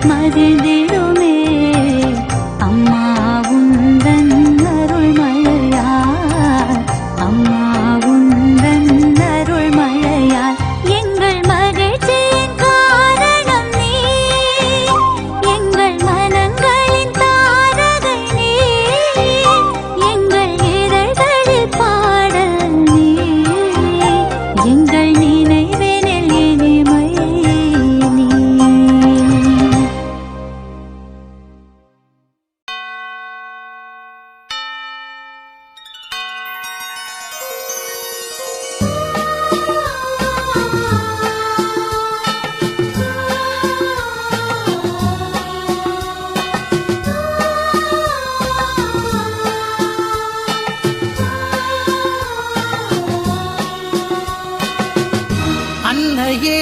மகிழ்ந்திடுமே அம்மா உந்தன் அருள் மழையால் அம்மா உந்தன் அருள் மழையால் எங்கள் மகிழ்ச்சியின் காரணம் நீ எங்கள் மனங்களின் தாரகை நீ எங்கள் இதழ்களில் பாடல் நீ எங்கள் நினைவினில் இனிமை நீ. அன்னையே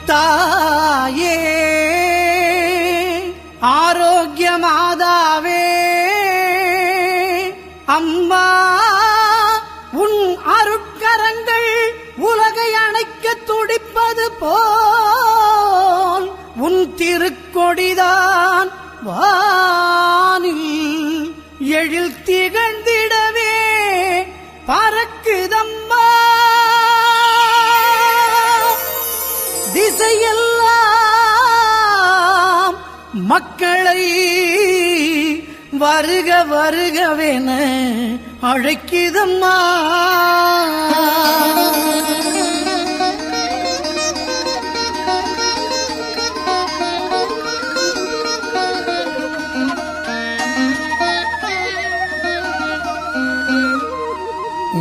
தாயே ஆரோக்கிய மாதாவே அம்மா உன் அருட்கரங்கள் உலகை அணைக்க துடிப்பது போல் உன் திருக்கொடிதான் வானில் எழில் திகழ்ந்திடவே பறக்குதம்மா. திசையெல்லாம் மக்களை வருக வருகவென அழைக்குதம்மா.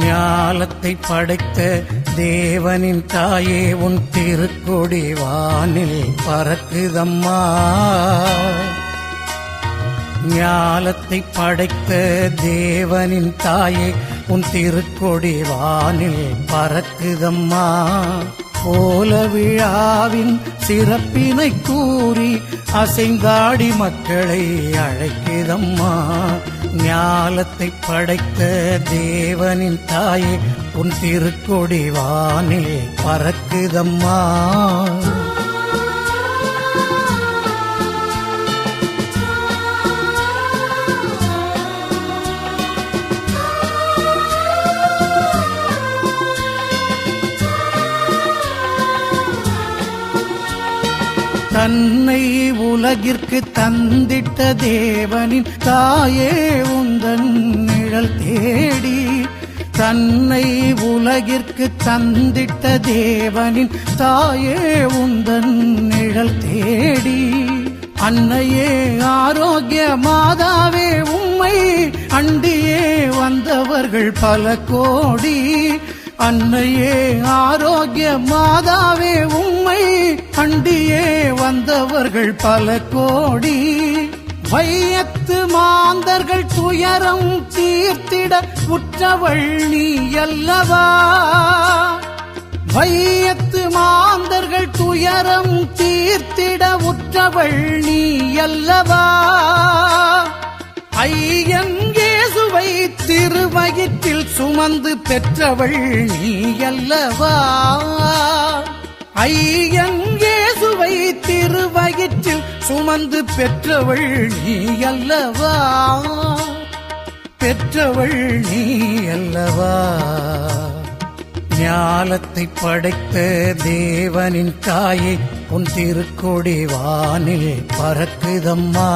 ஞாலத்தை படைத்த தேவனின் தாயே உன் திருக்கொடி வானில் பறக்குதம்மா. ஞாலத்தை படைத்த தேவனின் தாயே உன் திருக்கொடி வானில் பறக்குதம்மா. கோல விழாவின் சிறப்பினை கூறி அசைந்தாடி மக்களை அழைக்குதம்மா. ஞாலத்தை படைத்த தேவனின் தாயே உன் திருக்கொடி வானில் பறக்குதம்மா. தன்னை உலகிற்கு தந்திட்ட தேவனின் தாயே உந்தன் நிழல் தேடி தன்னை உலகிற்கு தந்திட்ட தேவனின் தாயே உந்தன் நிழல் தேடி அன்னையே ஆரோக்கிய மாதாவே உம்மை அண்டியே வந்தவர்கள் பல கோடி. அன்னையே ஆரோக்கிய மாதாவே உம்மை அண்டியே வந்தவர்கள் பல கோடி. வையத்து மாந்தர்கள் துயரம் தீர்த்திட உற்றவள் நீ அல்லவா. வையத்து மாந்தர்கள் துயரம் தீர்த்திட உற்றவள் நீ அல்லவா. ஐயன் இயேசுவை திருவயிற்றில் சுமந்து பெற்றவள் நீ அல்லவா. ஐயன் இயேசுவை திருவயிற்றில் சுமந்து பெற்றவள் நீ அல்லவா. பெற்றவள் நீ அல்லவா. ஞாலத்தை படைத்த தேவனின் தாயே உன் திருக்கொடி வானில் பறக்குதம்மா.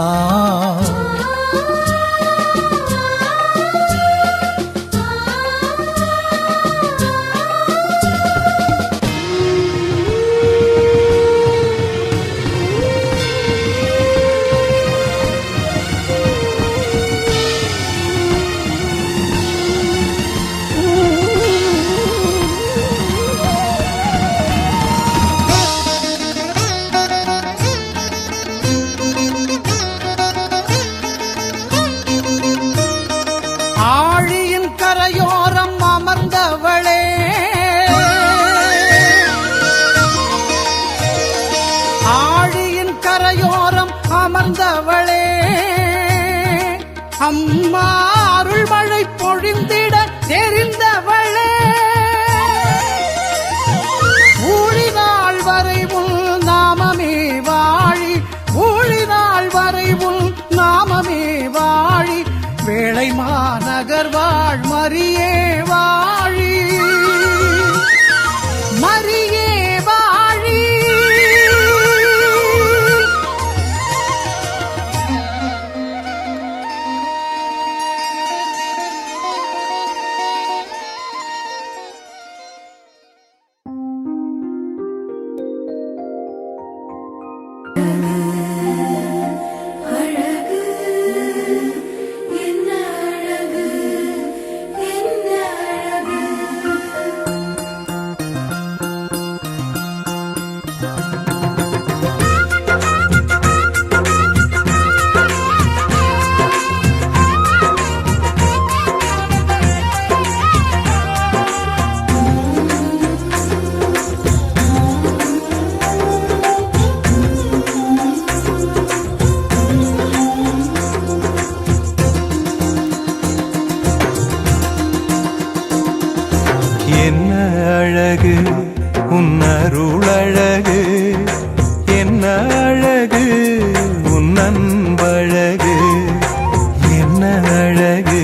அமர்ந்தவளே அம்மா அருள் மழை பொழிந்திட தெரிந்தவளே ஊழினாள் வரை உன் நாமமே வாழி அழகு உன் அன்பழகு, என்ன அழகு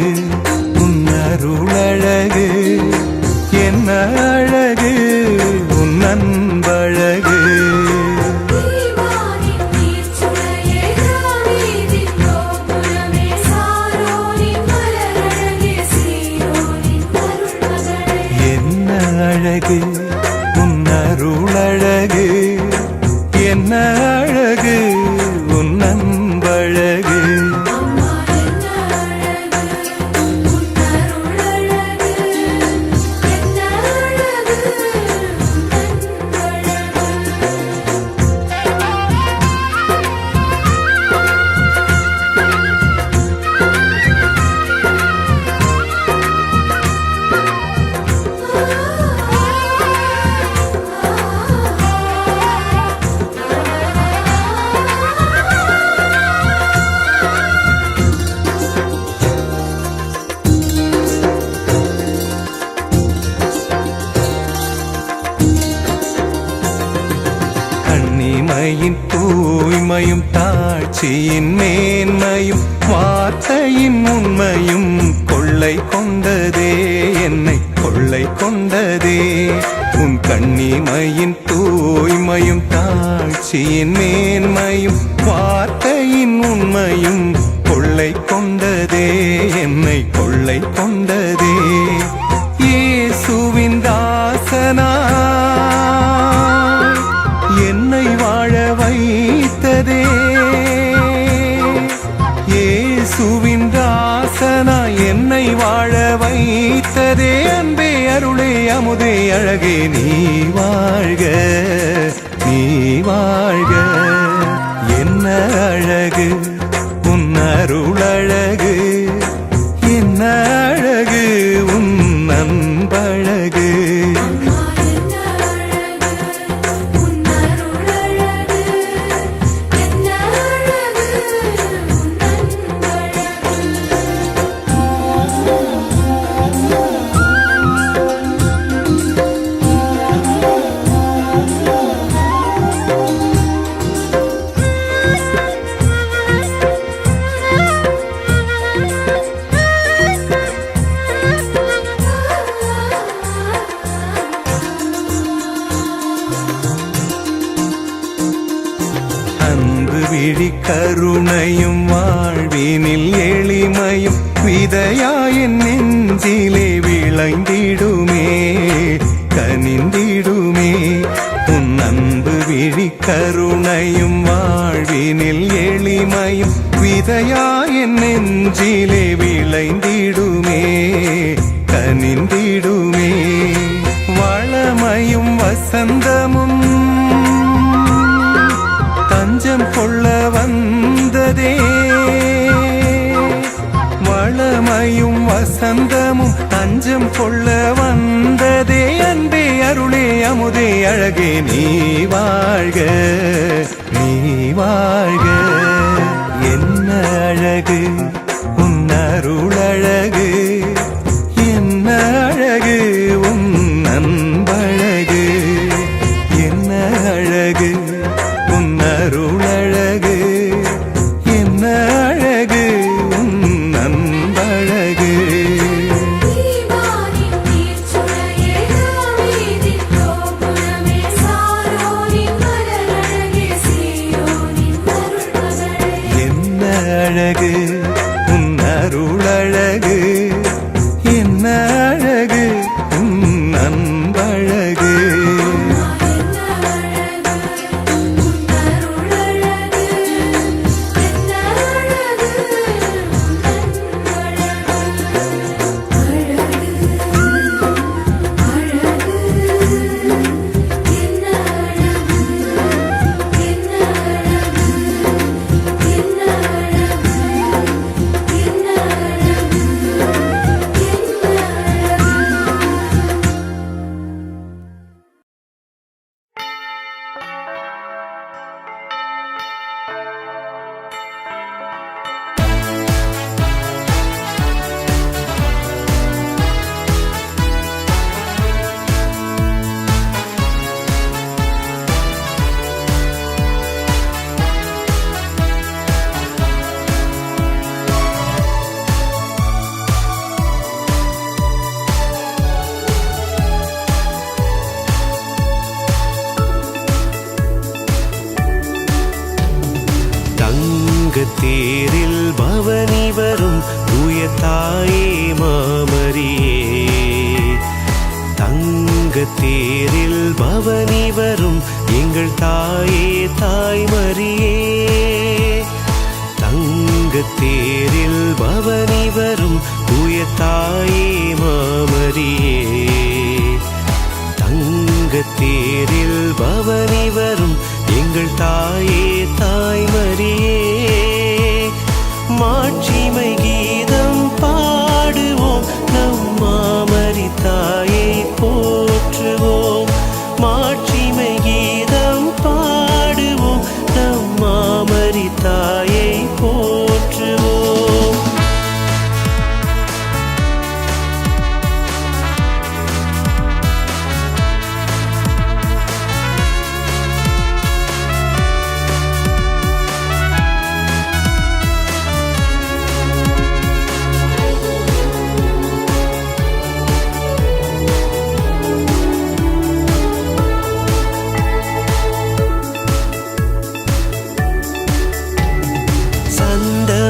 உன் அருளழகு, என்ன அழகு உன் அன்பழகு. அழகு உன் அருளழகு, என்ன அழகு உன் அன்பழகு. கண்ணிமையின் தூய்மையும் தாட்சியின் மேன்மையும் வார்த்தையின் உண்மையும் கொள்ளை கொண்டதே, என்னை கொள்ளை கொண்டதே. உன் கண்ணிமையின் தூய்மையும் தாட்சியின் மேன்மையும் வார்த்தையின் உண்மையும் கொள்ளை கொண்டதே, என்னை கொள்ளை கொண்டதே. இயேசுவின் தாசனா என்னை வாழ வைத்ததே, இயேசுவின் தாசனா என்னை வாழ வைத்ததே. அன்பே அருளே அமுதே அழகே நீ வாழ்க, நீ வாழ்க. என்ன அழகு உன் அருளழகு, என்ன அழகு உன் அன்பழகு. அன்பு விழி கருணையும் வாழ்வினில் எளிமையும் விதையாயின் நெஞ்சிலே விளைந்திடுமே, கனிந்திடுமே. உன் அன்பு விழி கருணையும் வாழ்வினில் எளிமையும் விதையாயின் நெஞ்சிலே விளைந்திடுமே, கனிந்திடுமே. வளமையும் வசந்தமும் தஞ்சம் கொள்ள வந்ததே, வளமையும் வசந்தமும் தஞ்சம் கொள்ள வந்ததே. அன்பே அருளே அமுதே அழகே நீ வாழ்க, நீ வாழ்க. என்ன அழகு உன் அருளழகு, என்ன அழகு உன் அன்பழகு, என்ன அழகு உன் அருளழகு, என்ன அழகு உன் அன்பழகு. என்ன அழகு உன் அருளழகு, என்ன அழகு உன் அன்பழகு. தங்கத்தேரில் பவனி வரும் தூய தாயே மாமரியே. தங்கத்தேரில் பவனி வரும் எங்கள் தாயே தாய்மரியே. தங்கத்தேரில் பவனி வரும் தூய தாயே மாமரியே. தங்கத்தேரில் பவனி வரும் எங்கள் தாயே தாய்மரியே. மாட்சிமை கீதம் பாடுவோம் நம் மாமரி தாயை போற்றுவோம். மாட்சிமை கீதம் பாடுவோம் நம் மாமரி தாயை போற்றுவோம்.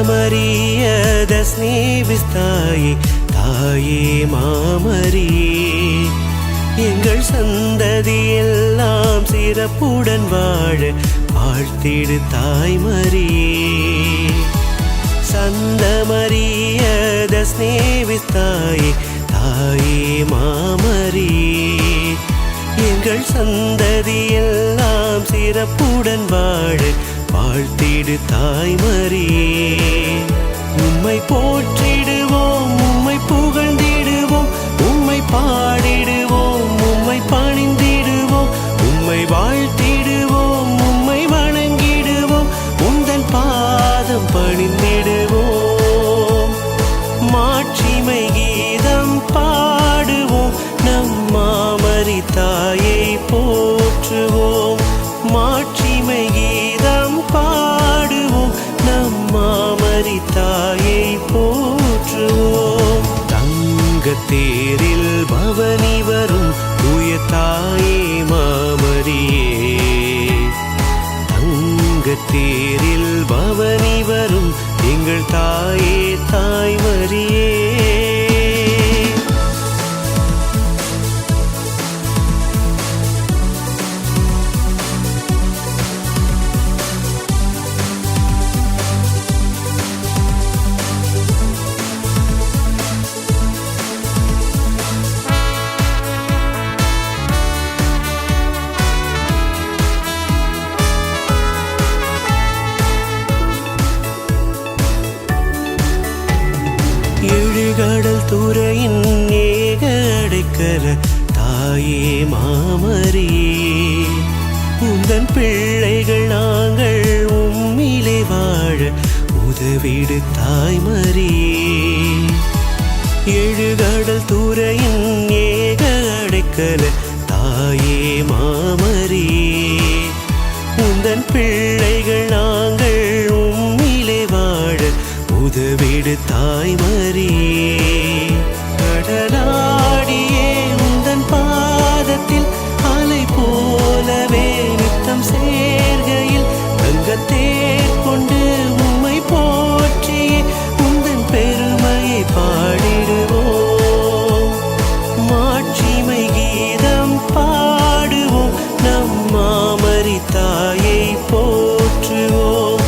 மரியத ஸ்நேகிஸ்தாயே தாயே மாமரியே. எங்கள் சந்ததி எல்லாம் சிறப்புடன் வாழ வாழ்த்திடு தாய்மரியே. சந்தமரியத ஸ்நேகிஸ்தாயே தாயே மாமரியே. எங்கள் சந்ததி எல்லாம் சிறப்புடன் வாழ வாழ்த்திடு தாய்மரியே. உம்மை போற்றிடுவோம், உம்மை புகழ்ந்திடுவோம், உம்மை பாடிடுவோம், உம்மை பணிந்திடுவோம், உம்மை வாழ்த்திடுவோம், உம்மை வணங்கிடுவோம், உந்தன் பாதம் பணிந்திடுவோம். மாட்சிமை கீதம் பாடுவோம் நம் மாமரி தாயை போற்றுவோம். மாட்சிமை கீதம் பாடுவோம் நம் மாமரி தாயை போற்றுவோம். தங்கத்தேரில் பவனி வரும் தூய தாயே மாமரியே. தங்கத்தேரில் பவனி வரும் எங்கள் தாயே தாய்மரியே. எழுகடல் துறையின் ஏக அடைக்கல தாயே மாமரியே. உந்தன் பிள்ளைகள் நாங்கள் உம்மிலே வாழ உதவிடு தாய்மரியே. எழுகடல் துறையின் ஏக அடைக்கல தாயே மாமரியே. உந்தன் பிள்ளைகள் நாங்கள் உம்மிலே வாழ உதவிடு தாய்மரியே. கடலாடியே உந்தன் பாதத்தில் அலை போலவே நித்தம் சேர்கையில் தங்கத்தேர் கொண்டு உம்மை போற்றியே உந்தன் பெருமையை பாடிடுவோம். மாட்சிமை கீதம் பாடுவோம் நம் மாமரி தாயை போற்றுவோம்.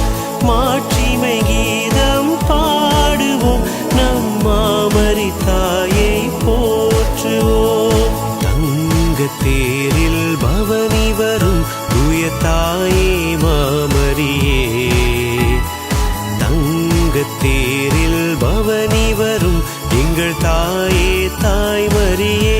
மாட்சிமை கீதம் பாடுவோம் நம் மாமரி தாயை போற்றுவோம். தங்கத்தேரில் பவனி வரும் தூய தாயே மாமரியே. தங்கத்தேரில் பவனி வரும் எங்கள் தாயே தாய்மரியே.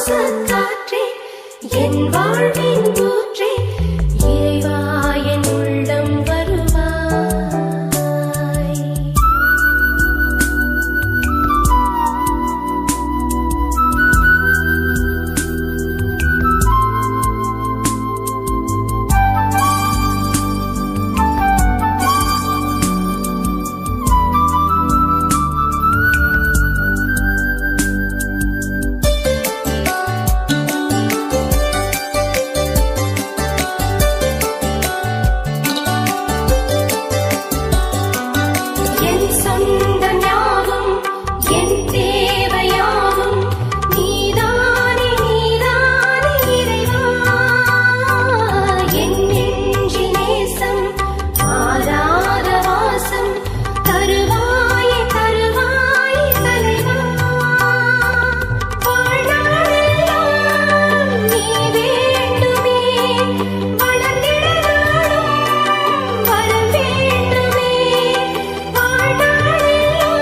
காற்றே என் வாழ்வின் ஊற்றே இறைவா என் உள்ளம் வருவாய். என் சொந்தம் யாவும் என் தேவையாவும் நீதானே நீதானே இறைவா. என் நெஞ்சில் நேசம் மாறாத வாசம் தருவாயே தருவாயே தலைவா. வாழ்நாளெல்லாம் நீ வேண்டுமே வளர்ந்திட நாடும் வரம் வேண்டுமே. வாழ்நாளெல்லாம்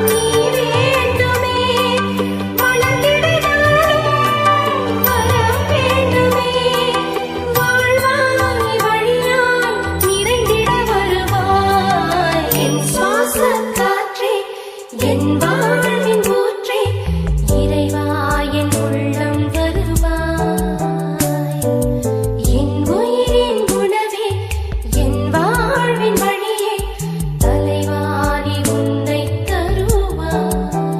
நீ வேண்டுமே வளர்ந்திட நாடும் வரம் வேண்டுமே. வாழ்வாய் வழியாய் நிறைந்திட வருவாய். என் சுவாச காற்றே என் வாழ்வின் ஊற்றே இறைவா என் உள்ளம் வருவாய். என் உயிரின் உணவே என் வாழ்வின் வழியே தலைவா நீ உன்னை தருவாய்.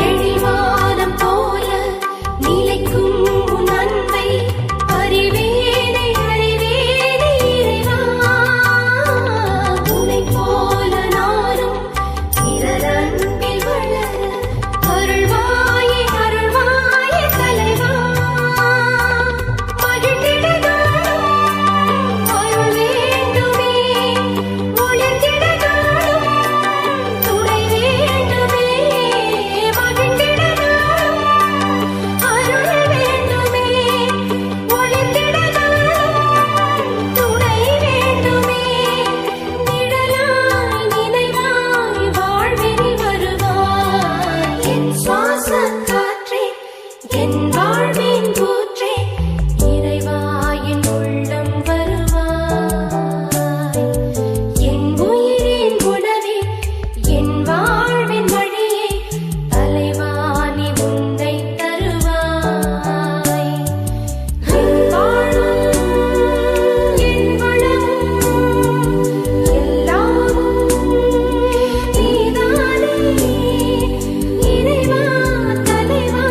எழில்வானம் போல நிலைக்கும் உன் அன்பை அறிவேனே அறிவேனே இறைவா. உன்னைப் போல நானும் பிறர் அன்பில் வளர அருள்வாயே அருள்வாயே தலைவா. மகிழ்ந்திட நாடும் அருள் வேண்டுமே ஒளிர்ந்திட நாடும் துணை வேண்டுமே. மகிழ்ந்திட நாடும் அருள் வேண்டுமே ஒளிர்ந்திட நாடும் துணை வேண்டுமே. நிழலாய் நினைவாய் வாழ்வினில் வருவாய். என் சுவாச காற்றே என் வாழ்வின் ஊற்றே இறைவா என் உள்ளம் வருவாய். என் உயிரின் உணவே என் வாழ்வின் வழியே தலைவா நீ உன்னை தருவாய். என் வாழும் என் வளமும் எல்லாமும் நீதானே இறைவா தலைவா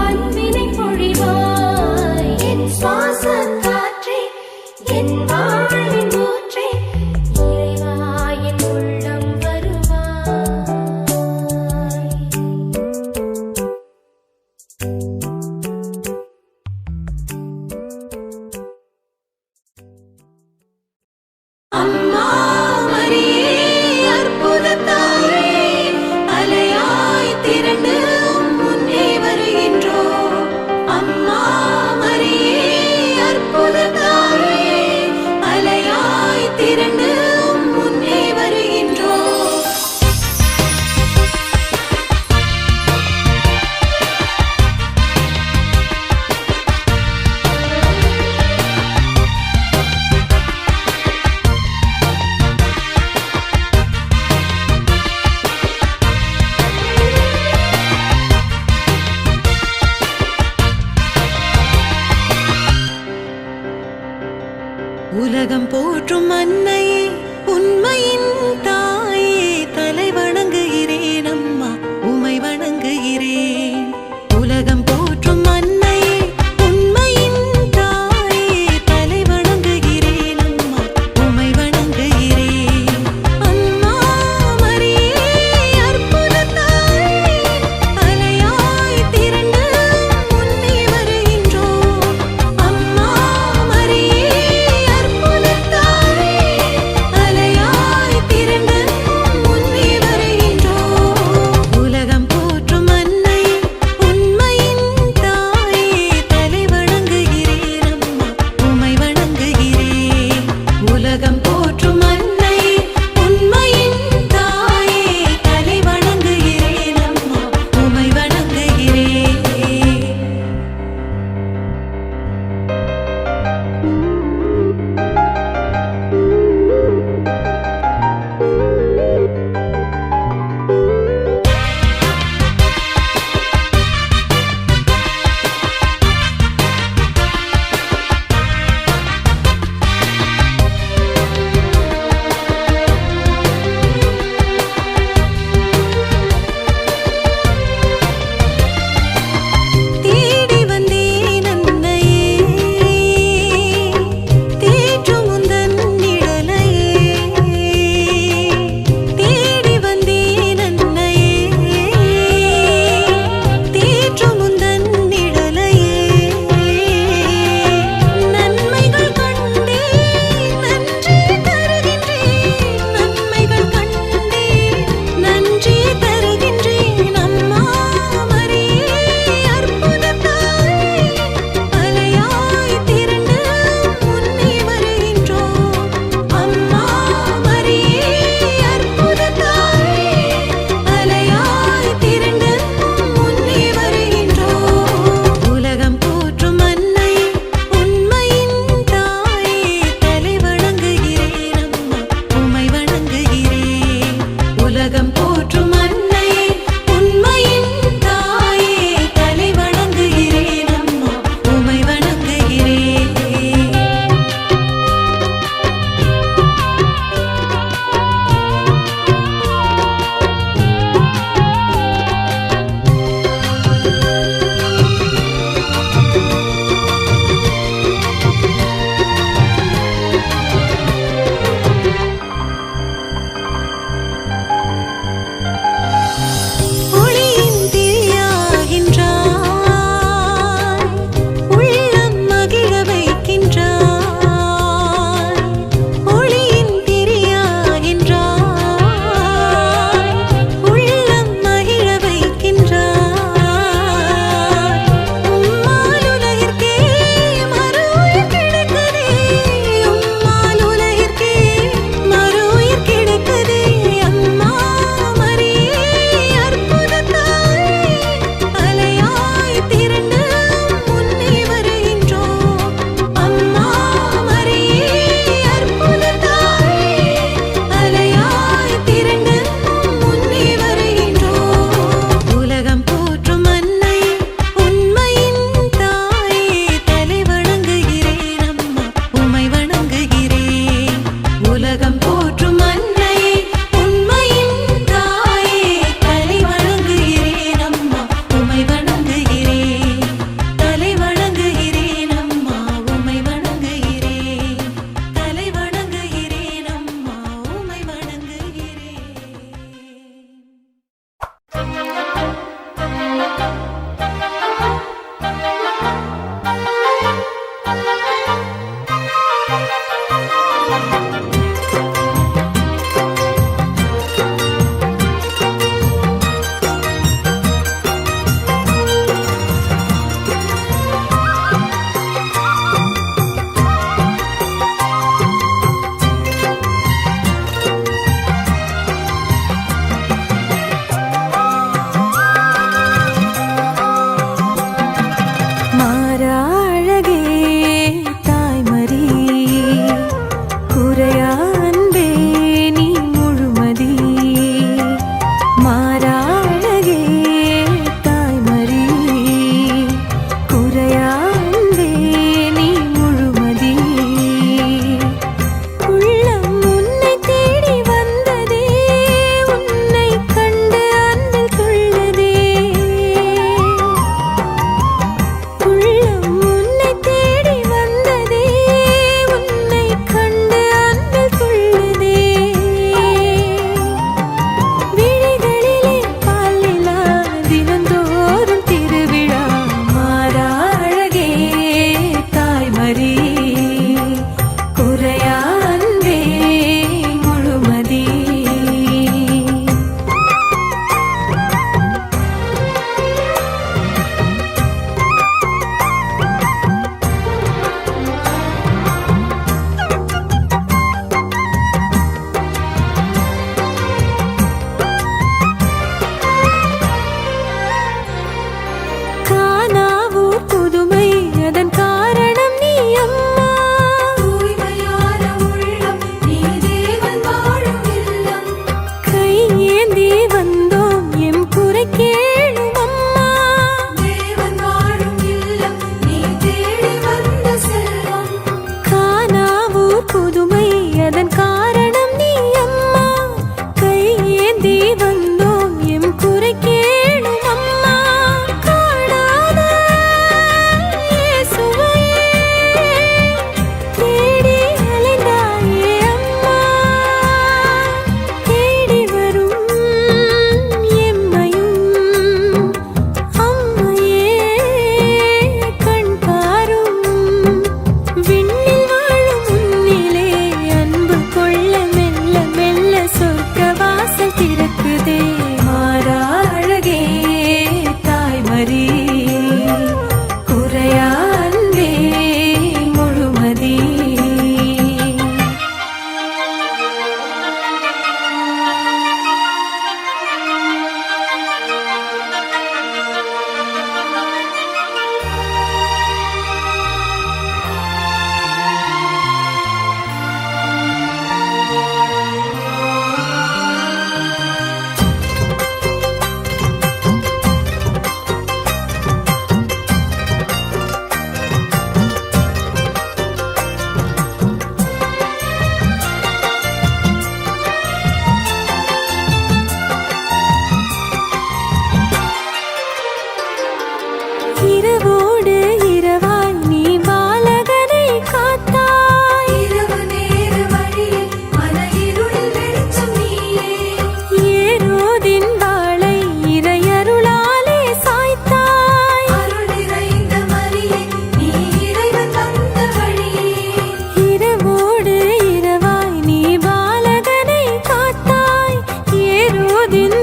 அன்பினை பொழிவாய். என் சுவாச காற்றே என் வாழ்வின் ஊற்றே இறைவா என் உள்ளம் வருவாய். அம்மா மரியே அற்புத தாயே அலையாய் திரண்டு உம் முன்னே வருகின்றோம். அம்மா மரியே அற்புத தாயே அலையாய் திரண்டு உம் முன்னே வருகின்றோம். உலகம் போற்றும் அன்னையே உண்மையின் தாயே தலை வணங்குகிறேன் அம்மா உமை வணங்குகிறேன். உலகம் போற்றும் அன்னையே உண்மையின் தாயே தலை வணங்குகிறேன் அம்மா உமை வணங்குகிறேன். அம்மா மரியே அற்புத தாயே அலையாய் திரண்டு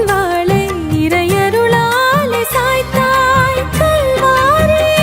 வாழை இறையருளாலே சாய்த்தாய் கல்வாரி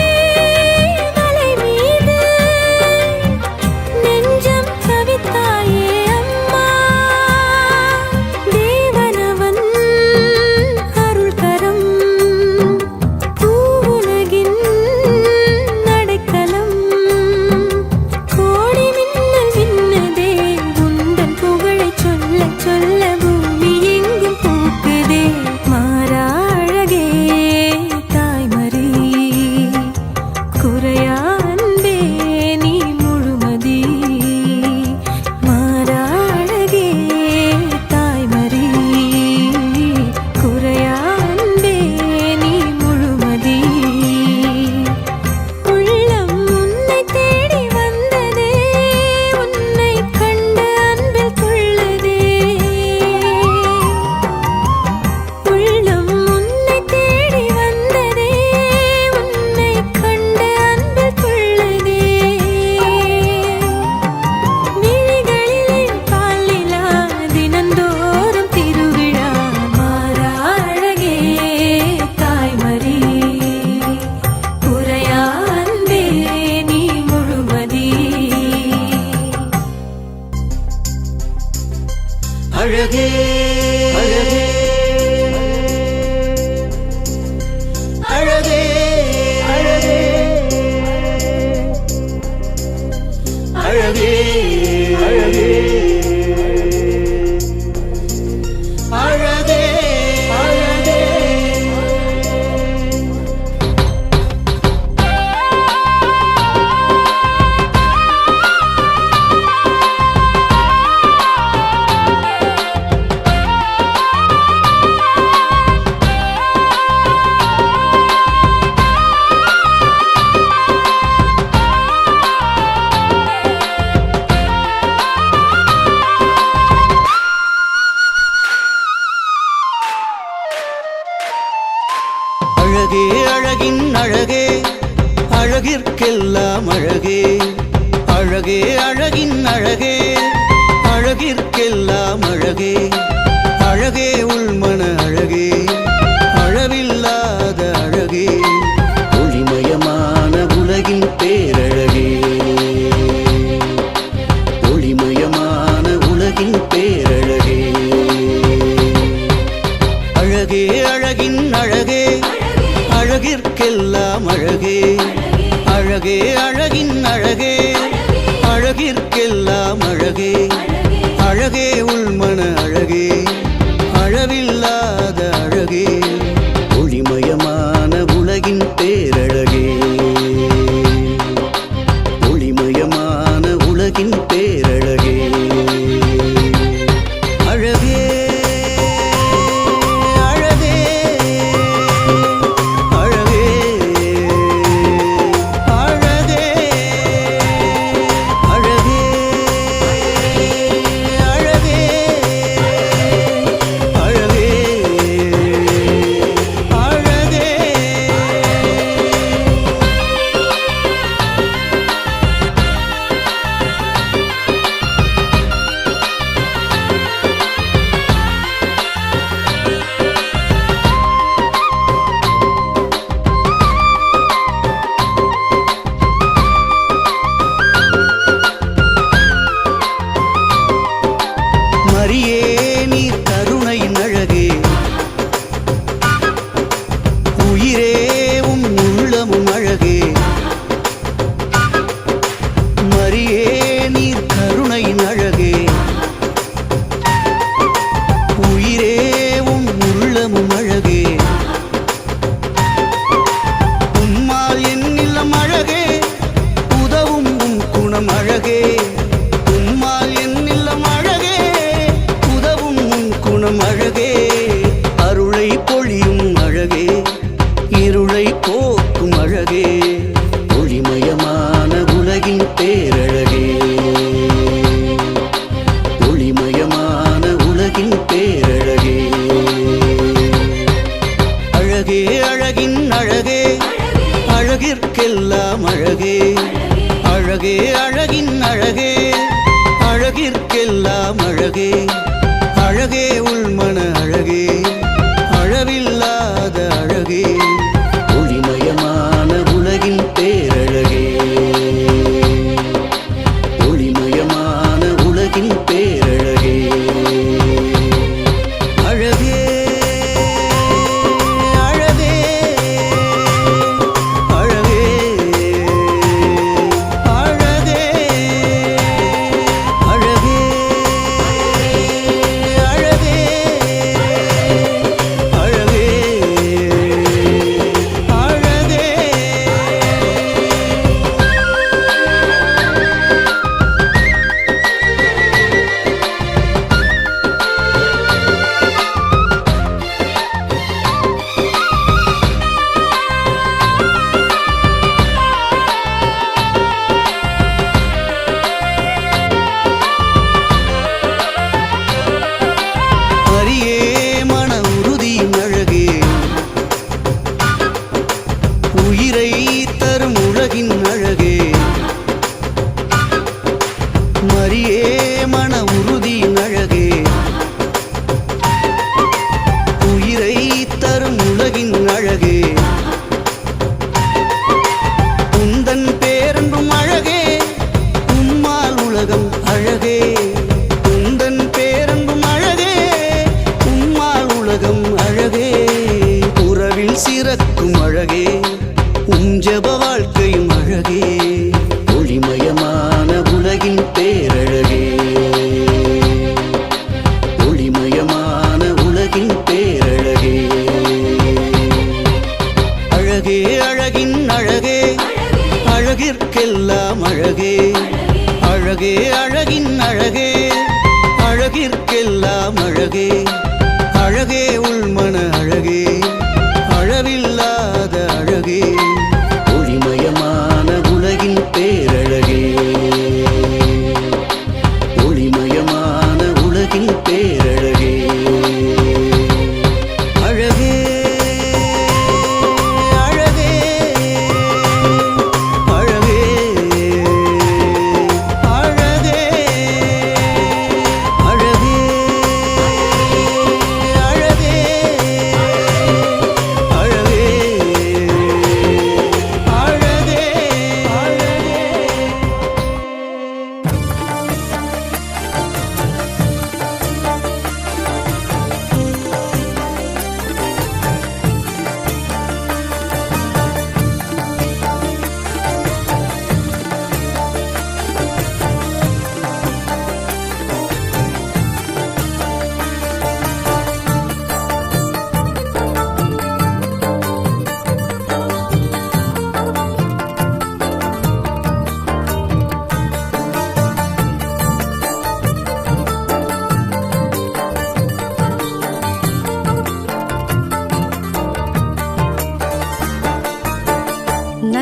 அழகே அழகின் அழகே அழகிற்கெல்லாம் அழகே அழகே அழகின் அழகே அழகிற்கெல்லாம் அழகே அழகே உள்மன அழகே அளவில்லாத அழகே ஒளிமயமான உலகின் பேரழகே ஒளிமயமான உலகின் பேரழகே அழகே அழகின் அழகே அழகிற்கெல்லாம் அழகே அழகே அழகின் அழகே அழகிற்கெல்லாம் அழகே அழகே உள்மன அழகே அளவில்லாத அழகே ஒளிமயமான உலகின் பேரழகே ஒளிமயமான உலகின் பேரழகே அழகே அழகே அழகே அழகே அழகே அழகே அழகே அழகே மரியே நீர் கருணையின் அழகே உயிரே உம் உள்ளமும் அழகே மரியே நீர் கருணையின் அழகே உயிரே உம் உள்ளமும் அழகே உம்மால் என் இல்லம் அழகே உதவும் உம் குணம் அழகே உம்மால் என் இல்லம் அழகே உதவும் உன் குணம் அழகே அருளை பொழியும் அழகே இருளை போக்கும் அழகே ஒளிமயமான உலகின் பேரழகே ஒளிமயமான உலகின் பேரழகே அழகே அழகின் அழகே அழகிற்கெல்லாம் அழகே அழகே அழகின் அழகே அழகிற்கெல்லாம் அழகே அழகே உள்மன அழகே அளவில்லாத அழகே ஒளிமயமான உலகின் பேரழகே ஒளிமயமான உலகின் பேரழகே அழகே அழகே அழகே அழகே அழகே அழகே அழகே அழகே மரியே மன உறுதியின் அழகே உயிரை தரும் உலகின் அழகே மரியே மன உறுதியின் அழகே உயிரை தரும் உலகின் அழகே உந்தன் பேரன்பும் அழகே உம்மால் உலகம் அழகே உந்தன் பேரன்பும் அழகே உம்மால் உலகம் அழகே உறவில் சிறக்கும் அழகே உம் ஜெப வாழ்க்கையும் அழகே ஒளிமயமான உலகின் பேரழகே ஒளிமயமான உலகின் பேரழகே அழகே அழகின் அழகே அழகிற்கெல்லாம் அழகே அழகே அழகின் அழகே அழகிற்கெல்லாம் அழகே அழகே உள்மன அழகே அளவில்லாத அழகே ஒளிமயமான உலகின் பேரழகே ஒளிமயமான உலகின் பேரழகே. அழகே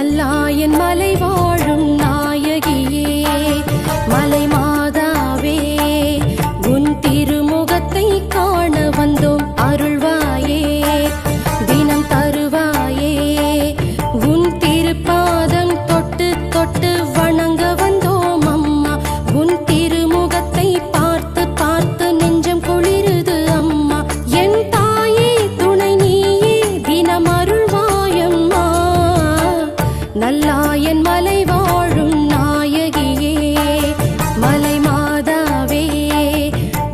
நல்லாயன் மலை வாழும் நாயகியே மலை மாதாவே உன் திருமுகத்தை காண வந்தோம் அருள்வாயே தினம் தருவாயே உன் திருப்பாதம் தொட்டு தொட்டு வணங்க வந்தோம் அம்மா உன் திருமுகத்தை பார்த்து பார்த்து நெஞ்சம் குளிருது அம்மா என் தாயே துணை நீயே தினம் அருள்வாயம்மா நல்லாயன் மலை வாழும் நாயகியே மலை மாதாவே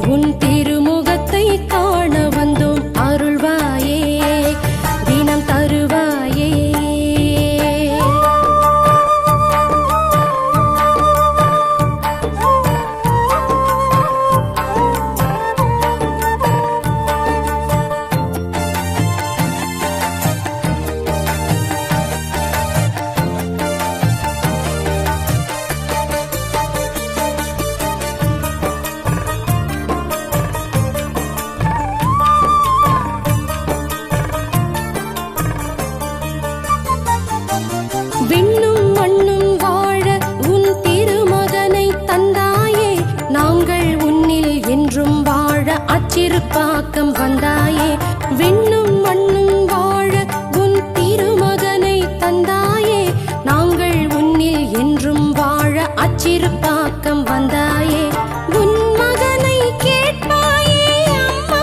உன் திருமுகத்தை காண வந்தோம் அருள்வாயே தினம் தருவாயே விண்ணும் மண்ணும் வாழ உன் திருமகனை தந்தாயே நாங்கள் உன்னில் என்றும் வாழ அச்சிறுபாக்கம் வந்தாயே விண்ணும் மண்ணும் வாழ உன் திருமகனை தந்தாயே நாங்கள் உன்னில் என்றும் வாழ அச்சிறுபாக்கம் வந்தாயே உன் மகனை கேட்பாயே அம்மா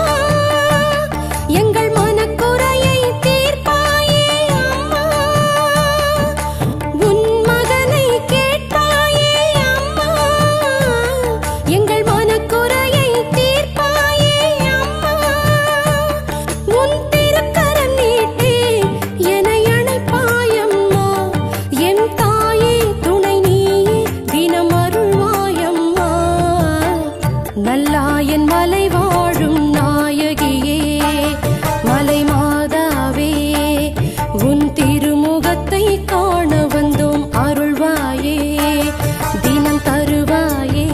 எங்கள் மனக்குறையை தீர்ப்பாயே அம்மா உன் மகனை கேட்பாயே அம்மா எங்கள் மனக்குறையை தீர்ப்பாயே அம்மா உன் திருக்கரம் நீட்டி என்னை அணைப்பாயம்மா என் தாயே துணை நீயே தினம் அருள்வாயம்மா நல்லாயன் மலை வாழும் நாயகியே மலை மாதாவே உன் திருமுகத்தை காண வந்தோம் அருள்வாயே தினம் தருவாயே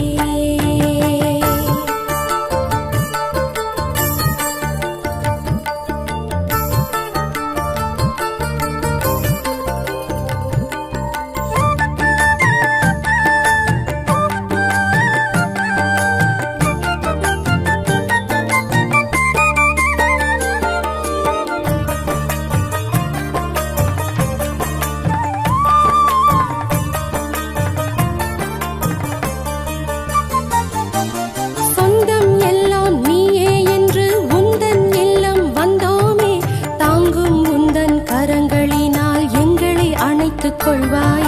சொந்தம் எல்லாம் நீயே என்று உந்தன் இல்லம் வந்தோமே தாங்கும் உந்தன் கரங்களினால் எங்களை அணைத்துக் கொள்வாய்